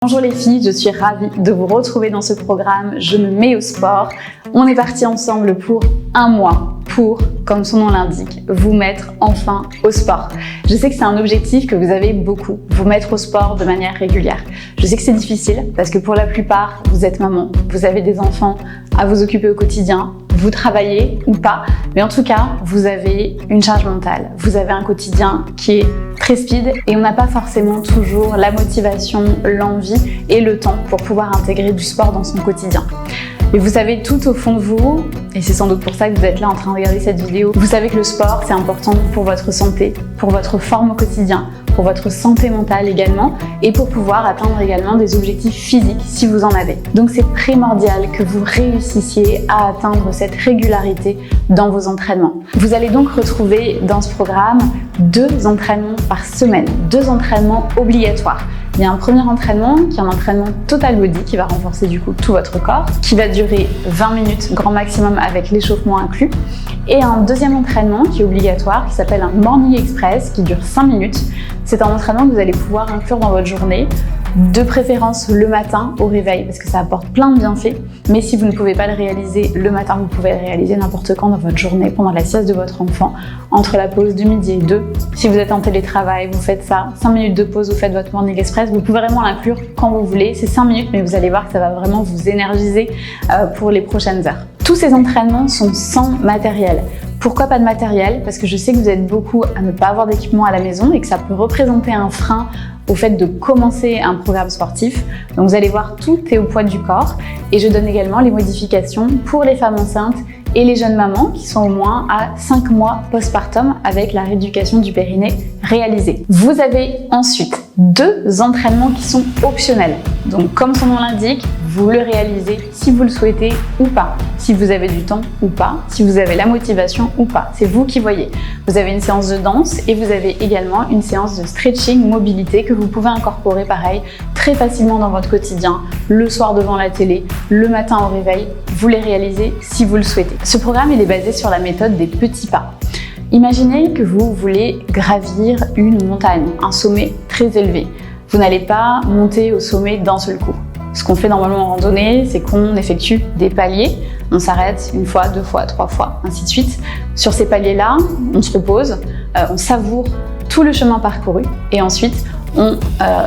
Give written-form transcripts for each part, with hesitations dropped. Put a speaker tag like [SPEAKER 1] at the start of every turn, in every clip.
[SPEAKER 1] Bonjour les filles, je suis ravie de vous retrouver dans ce programme Je me mets au sport. On est parti ensemble pour un mois pour, comme son nom l'indique, vous mettre enfin au sport. Je sais que c'est un objectif que vous avez beaucoup, vous mettre au sport de manière régulière. Je sais que c'est difficile parce que pour la plupart, vous êtes maman, vous avez des enfants à vous occuper au quotidien, vous travaillez ou pas, mais en tout cas, vous avez une charge mentale, vous avez un quotidien qui est très speed et on n'a pas forcément toujours la motivation, l'envie et le temps pour pouvoir intégrer du sport dans son quotidien. Mais vous savez tout au fond de vous, et c'est sans doute pour ça que vous êtes là en train de regarder cette vidéo, vous savez que le sport c'est important pour votre santé, pour votre forme au quotidien, pour votre santé mentale également, et pour pouvoir atteindre également des objectifs physiques si vous en avez. Donc c'est primordial que vous réussissiez à atteindre cette régularité dans vos entraînements. Vous allez donc retrouver dans ce programme 2 entraînements par semaine, 2 entraînements obligatoires. Il y a un premier entraînement qui est un entraînement total body qui va renforcer du coup tout votre corps, qui va durer 20 minutes grand maximum avec l'échauffement inclus. Et un deuxième entraînement qui est obligatoire qui s'appelle un Morning Express qui dure 5 minutes. C'est un entraînement que vous allez pouvoir inclure dans votre journée, de préférence le matin au réveil parce que ça apporte plein de bienfaits. Mais si vous ne pouvez pas le réaliser le matin, vous pouvez le réaliser n'importe quand dans votre journée, pendant la sieste de votre enfant, entre la pause de midi et 2. Si vous êtes en télétravail, vous faites ça, 5 minutes de pause, vous faites votre Morning Express. Vous pouvez vraiment l'inclure quand vous voulez. C'est 5 minutes, mais vous allez voir que ça va vraiment vous énergiser pour les prochaines heures. Tous ces entraînements sont sans matériel. Pourquoi pas de matériel? Parce que je sais que vous êtes beaucoup à ne pas avoir d'équipement à la maison et que ça peut représenter un frein au fait de commencer un programme sportif. Donc vous allez voir, tout est au poids du corps et je donne également les modifications pour les femmes enceintes et les jeunes mamans qui sont au moins à 5 mois postpartum avec la rééducation du périnée réalisée. Vous avez ensuite 2 entraînements qui sont optionnels. Donc comme son nom l'indique, vous le réalisez si vous le souhaitez ou pas, si vous avez du temps ou pas, si vous avez la motivation ou pas. C'est vous qui voyez. Vous avez une séance de danse et vous avez également une séance de stretching, mobilité que vous pouvez incorporer pareil très facilement dans votre quotidien, le soir devant la télé, le matin au réveil. Vous les réalisez si vous le souhaitez. Ce programme il est basé sur la méthode des petits pas. Imaginez que vous voulez gravir une montagne, un sommet très élevé. Vous n'allez pas monter au sommet d'un seul coup. Ce qu'on fait normalement en randonnée, c'est qu'on effectue des paliers. On s'arrête 1 fois, 2 fois, 3 fois, ainsi de suite. Sur ces paliers-là, on se repose, on savoure tout le chemin parcouru et ensuite on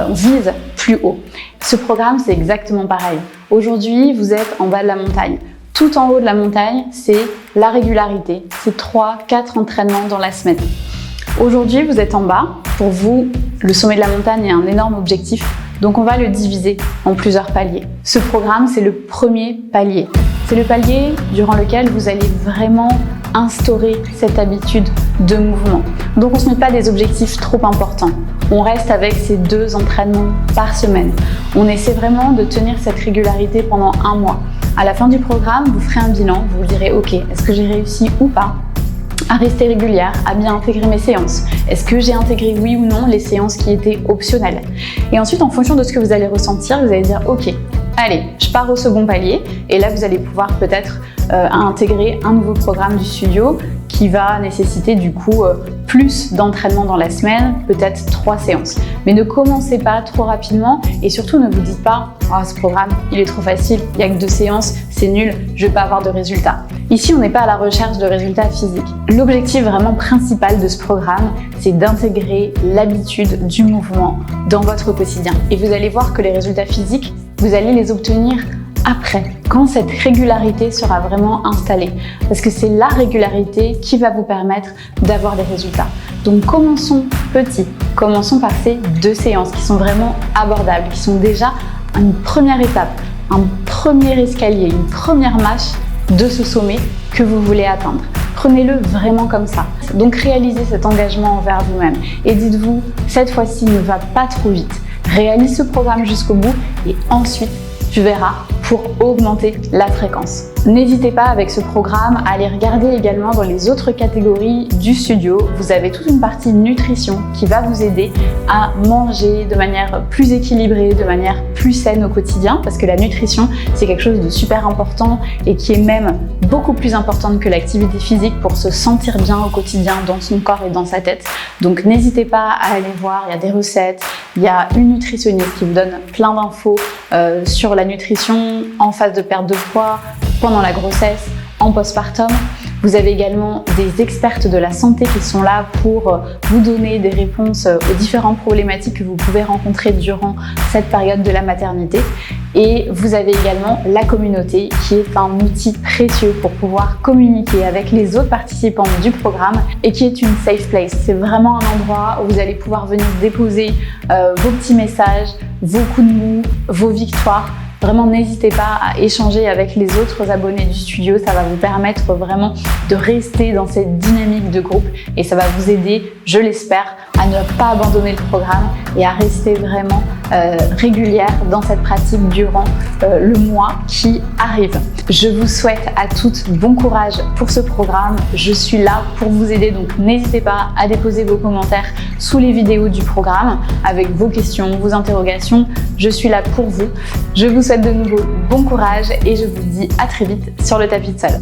[SPEAKER 1] vise plus haut. Ce programme, c'est exactement pareil. Aujourd'hui, vous êtes en bas de la montagne. Tout en haut de la montagne, c'est la régularité. C'est 3-4 entraînements dans la semaine. Aujourd'hui, vous êtes en bas. Pour vous, le sommet de la montagne est un énorme objectif. Donc on va le diviser en plusieurs paliers. Ce programme, c'est le premier palier. C'est le palier durant lequel vous allez vraiment instaurer cette habitude de mouvement. Donc on ne se met pas des objectifs trop importants. On reste avec ces 2 entraînements par semaine. On essaie vraiment de tenir cette régularité pendant 1 mois. À la fin du programme, vous ferez un bilan, vous direz « Ok, est-ce que j'ai réussi ou pas à rester régulière, à bien intégrer mes séances? Est-ce que j'ai intégré oui ou non les séances qui étaient optionnelles ?» Et ensuite, en fonction de ce que vous allez ressentir, vous allez dire « Ok, allez, je pars au second palier » et là, vous allez pouvoir peut-être intégrer un nouveau programme du studio qui va nécessiter du coup plus d'entraînement dans la semaine, peut-être 3 séances. Mais ne commencez pas trop rapidement et surtout ne vous dites pas « Oh, ce programme, il est trop facile, il n'y a que 2 séances, c'est nul, je ne vais pas avoir de résultats. » Ici, on n'est pas à la recherche de résultats physiques. L'objectif vraiment principal de ce programme, c'est d'intégrer l'habitude du mouvement dans votre quotidien. Et vous allez voir que les résultats physiques, vous allez les obtenir après, quand cette régularité sera vraiment installée. Parce que c'est la régularité qui va vous permettre d'avoir des résultats. Donc commençons petit, commençons par ces 2 séances qui sont vraiment abordables, qui sont déjà une première étape, un premier escalier, une première marche de ce sommet que vous voulez atteindre. Prenez-le vraiment comme ça. Donc réalisez cet engagement envers vous-même et dites-vous, cette fois-ci ne va pas trop vite. Réalise ce programme jusqu'au bout et ensuite tu verras pour augmenter la fréquence. N'hésitez pas avec ce programme à aller regarder également dans les autres catégories du studio. Vous avez toute une partie nutrition qui va vous aider à manger de manière plus équilibrée, de manière plus saine au quotidien parce que la nutrition c'est quelque chose de super important et qui est même beaucoup plus importante que l'activité physique pour se sentir bien au quotidien dans son corps et dans sa tête. Donc n'hésitez pas à aller voir, il y a des recettes, il y a une nutritionniste qui vous donne plein d'infos sur la nutrition en phase de perte de poids, pendant la grossesse, en postpartum. Vous avez également des expertes de la santé qui sont là pour vous donner des réponses aux différentes problématiques que vous pouvez rencontrer durant cette période de la maternité. Et vous avez également la communauté qui est un outil précieux pour pouvoir communiquer avec les autres participants du programme et qui est une safe place. C'est vraiment un endroit où vous allez pouvoir venir déposer vos petits messages, vos coups de mou, vos victoires. Vraiment, n'hésitez pas à échanger avec les autres abonnés du studio. Ça va vous permettre vraiment de rester dans cette dynamique de groupe et ça va vous aider, je l'espère, à ne pas abandonner le programme et à rester vraiment régulière dans cette pratique durant le mois qui arrive. Je vous souhaite à toutes bon courage pour ce programme. Je suis là pour vous aider, donc n'hésitez pas à déposer vos commentaires sous les vidéos du programme avec vos questions, vos interrogations. Je suis là pour vous. Je vous souhaite de nouveau bon courage et je vous dis à très vite sur le tapis de salle.